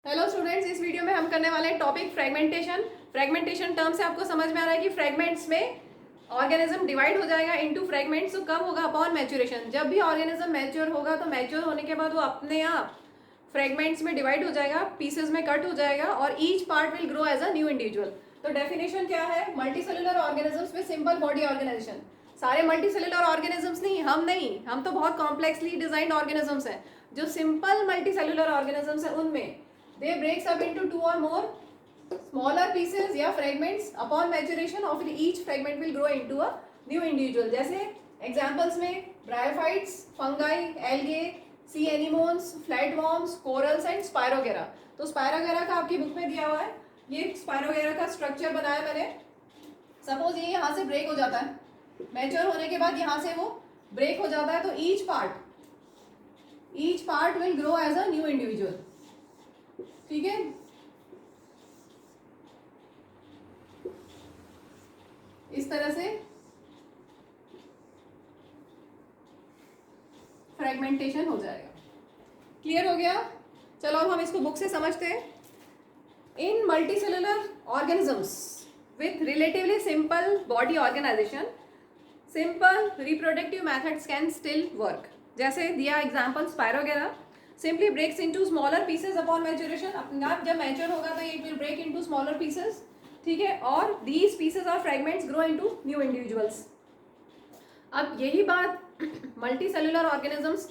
Hello students, इस video में हम करने वाले हैं टॉपिक फ्रेगमेंटेशन। फ्रेगमेंटेशन टर्म से आपको समझ में आ रहा है कि फ्रेगमेंट्स में ऑर्गेनिज्म डिवाइड हो जाएगा इनटू फ्रेगमेंट्स। तो कब होगा? Upon maturation. जब भी ऑर्गेनिज्म मैच्योर होगा तो मैच्योर होने के बाद वो अपने आप फ्रेगमेंट्स में डिवाइड हो जाएगा, पीसेज में कट हो जाएगा और each part will grow as a new individual. तो डेफिनेशन क्या है? मल्टीसेलुलर ऑर्गेनिजम्स में सिंपल बॉडी ऑर्गेनाइजेशन। सारे मल्टीसेलुलर ऑर्गेनिजम्स नहीं, हम तो बहुत कॉम्प्लेक्सली डिजाइंड ऑर्गेनिजम्स हैं। जो सिंपल मल्टीसेलुलर ऑर्गेनिजम्स हैं उनमें they breaks up into two or more smaller pieces या fragments. Upon maturation of each fragment will grow into a new individual. जैसे examples में bryophytes, fungi, algae, sea anemones, flatworms, corals and spirogyra. तो spirogyra का आपकी book में दिया हुआ है। ये spirogyra का स्ट्रक्चर बनाया मैंने। सपोज ये यहाँ से ब्रेक हो जाता है, मैच्योर होने के बाद यहाँ से वो ब्रेक हो जाता है, तो each part will grow as a new individual. ठीक है, इस तरह से फ्रेगमेंटेशन हो जाएगा। क्लियर हो गया? चलो अब हम इसको बुक से समझते हैं। In multicellular organisms with relatively simple body organisation, simple reproductive methods can still work. जैसे दिया example spirogyra, simply breaks into smaller pieces upon maturation. अपना जब मैच्योर होगा तो it will break into smaller pieces. ठीक है, और दीज पीसेस और fragments grow into new individuals. अब यही बात मल्टीसेलुलर ऑर्गेनिजम्स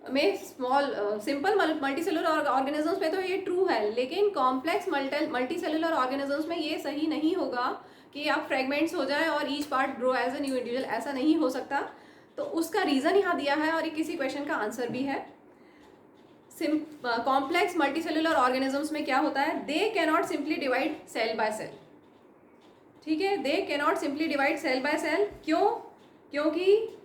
में सिंपल मल्टीसेलुलर ऑर्गेनिजम्स में तो ये ट्रू है, लेकिन कॉम्प्लेक्स मल्टीसेलुलर ऑर्गेनिजम्स में ये सही नहीं होगा कि आप फ्रेगमेंट्स हो जाए और each part grow as a new individual. ऐसा नहीं हो सकता। तो उसका रीजन यहाँ दिया है और ये किसी क्वेश्चन का आंसर भी है। कॉम्प्लेक्स मल्टीसेलुलर ऑर्गेनिजम्स में क्या होता है? They cannot simply divide cell by cell. ठीक है, they cannot simply divide cell by cell. क्यों? क्योंकि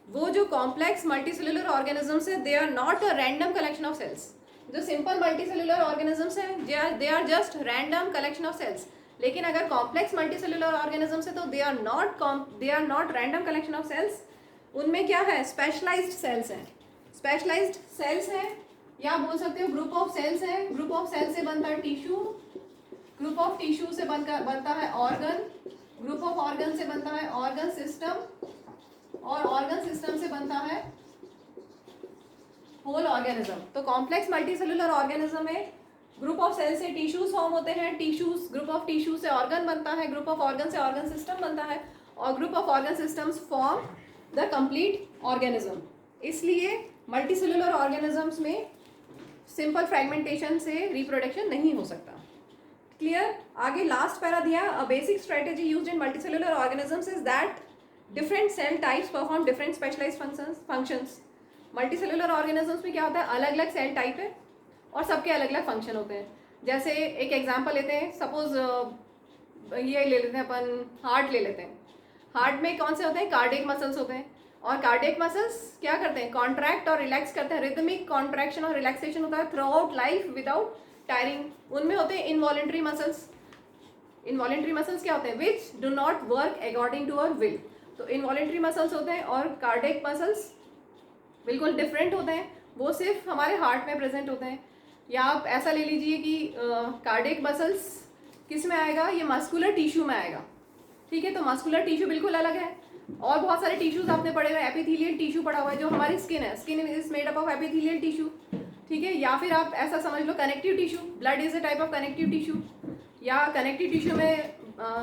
वो जो कॉम्प्लेक्स मल्टीसेलुलर ऑर्गेनिजम्स है, they are not a random collection of cells. जो सिंपल मल्टीसेलुलर ऑर्गेनिजम्स हैं, they are just random collection of cells. लेकिन अगर कॉम्प्लेक्स मल्टीसेलुलर ऑर्गेनिजम्स है तो they are not random collection of cells. उनमें क्या है? स्पेशलाइज्ड सेल्स हैं। स्पेशलाइज्ड सेल्स हैं या बोल सकते हो ग्रुप ऑफ सेल्स है। ग्रुप ऑफ सेल से बनता है टिश्यू, ग्रुप ऑफ टिश्यू से बनता है ऑर्गन, ग्रुप ऑफ ऑर्गन से बनता है ऑर्गन सिस्टम, और ऑर्गन सिस्टम से बनता है होल ऑर्गेनिज्म। तो कॉम्प्लेक्स मल्टीसेलुलर ऑर्गेनिज्म में ग्रुप ऑफ सेल से टिश्यूज फॉर्म होते हैं, टिश्यूज ग्रुप ऑफ टिश्यू से ऑर्गन बनता है, ग्रुप ऑफ ऑर्गन से ऑर्गन सिस्टम बनता है, और group of organ systems form the complete organism. इसलिए मल्टीसेलुलर ऑर्गेनिजम्स में सिंपल फ्रेगमेंटेशन से रिप्रोडक्शन नहीं हो सकता। क्लियर? आगे लास्ट पैरा दिया, a basic strategy used in multicellular organisms is that different cell types perform different specialised functions. Multicellular organisms में क्या होता है? अलग अलग सेल टाइप है और सबके अलग अलग फंक्शन होते हैं। जैसे एक एग्जांपल लेते हैं, सपोज ये ले लेते हैं अपन, हार्ट ले लेते हैं। हार्ट में कौन से होते हैं? कार्डियक मसल्स होते हैं, और कार्डियक मसल्स क्या करते हैं? कॉन्ट्रैक्ट और रिलैक्स करते हैं। रिदमिक कॉन्ट्रैक्शन और रिलैक्सेशन होता है through out life without tiring. उनमें होते हैं इनवॉलेंट्री मसल्स। इनवॉलेंट्री मसल्स क्या होते हैं? Which do not work according to our will. तो इनवॉलेंट्री मसल्स होते हैं, और कार्डियक मसल्स बिल्कुल डिफरेंट होते हैं, वो सिर्फ हमारे हार्ट में प्रेजेंट होते हैं। या आप ऐसा ले लीजिए कि कार्डियक मसल्स किस में आएगा? ये मस्कुलर टिश्यू में आएगा। ठीक है, तो मस्कुलर टिश्यू बिल्कुल अलग है। और बहुत सारे टिश्यूज आपने पढ़े हुए, एपिथेलियल टिश्यू पढ़ा हुआ है, जो हमारी स्किन है, skin is made up of epithelial tissue. ठीक है, या फिर आप ऐसा समझ लो connective tissue, blood is a type of connective tissue. या कनेक्टिव टिश्यू में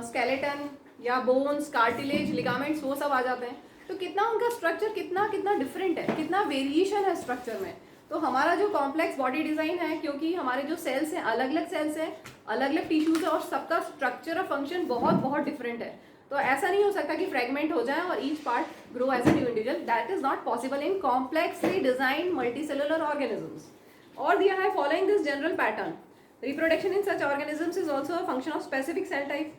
स्केलेटन या बोन्स, कार्टिलेज, लिगामेंट्स, वो सब आ जाते हैं। तो कितना उनका स्ट्रक्चर कितना डिफरेंट है, कितना वेरिएशन है स्ट्रक्चर में। तो हमारा जो कॉम्प्लेक्स बॉडी डिजाइन है, क्योंकि हमारे जो सेल्स हैं अलग अलग सेल्स हैं, अलग अलग टिश्यूज है, और सबका स्ट्रक्चर और फंक्शन बहुत बहुत डिफरेंट है। तो ऐसा नहीं हो सकता कि फ्रेगमेंट हो जाए और each part grow as a new individual. That is not possible in complexly design multicellular organisms. और दिया है following this general pattern, reproduction in such organisms is also a function of specific cell type.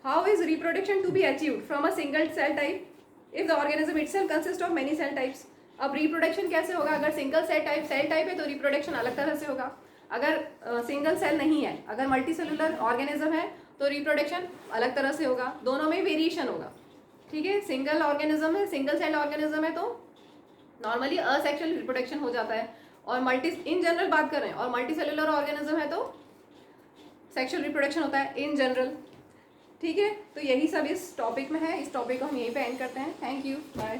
How is reproduction to be achieved from a single cell type if the organism itself consist of many cell types? अब reproduction कैसे होगा? अगर single cell type है तो reproduction अलग तरह से होगा। अगर सिंगल सेल नहीं है, अगर मल्टीसेलुलर ऑर्गेनिज्म है, तो रिप्रोडक्शन अलग तरह से होगा। दोनों में वेरिएशन होगा। ठीक है, सिंगल ऑर्गेनिज्म है, सिंगल सेल ऑर्गेनिज्म है, तो नॉर्मली असेक्सुअल रिप्रोडक्शन हो जाता है। और मल्टी इन जनरल बात कर रहे हैं, और मल्टी सेलुलर ऑर्गेनिज्म है तो सेक्सुअल रिप्रोडक्शन होता है इन जनरल। ठीक है, तो यही सब इस टॉपिक में है। इस टॉपिक को हम यहीं पे एंड करते हैं। Thank you, bye.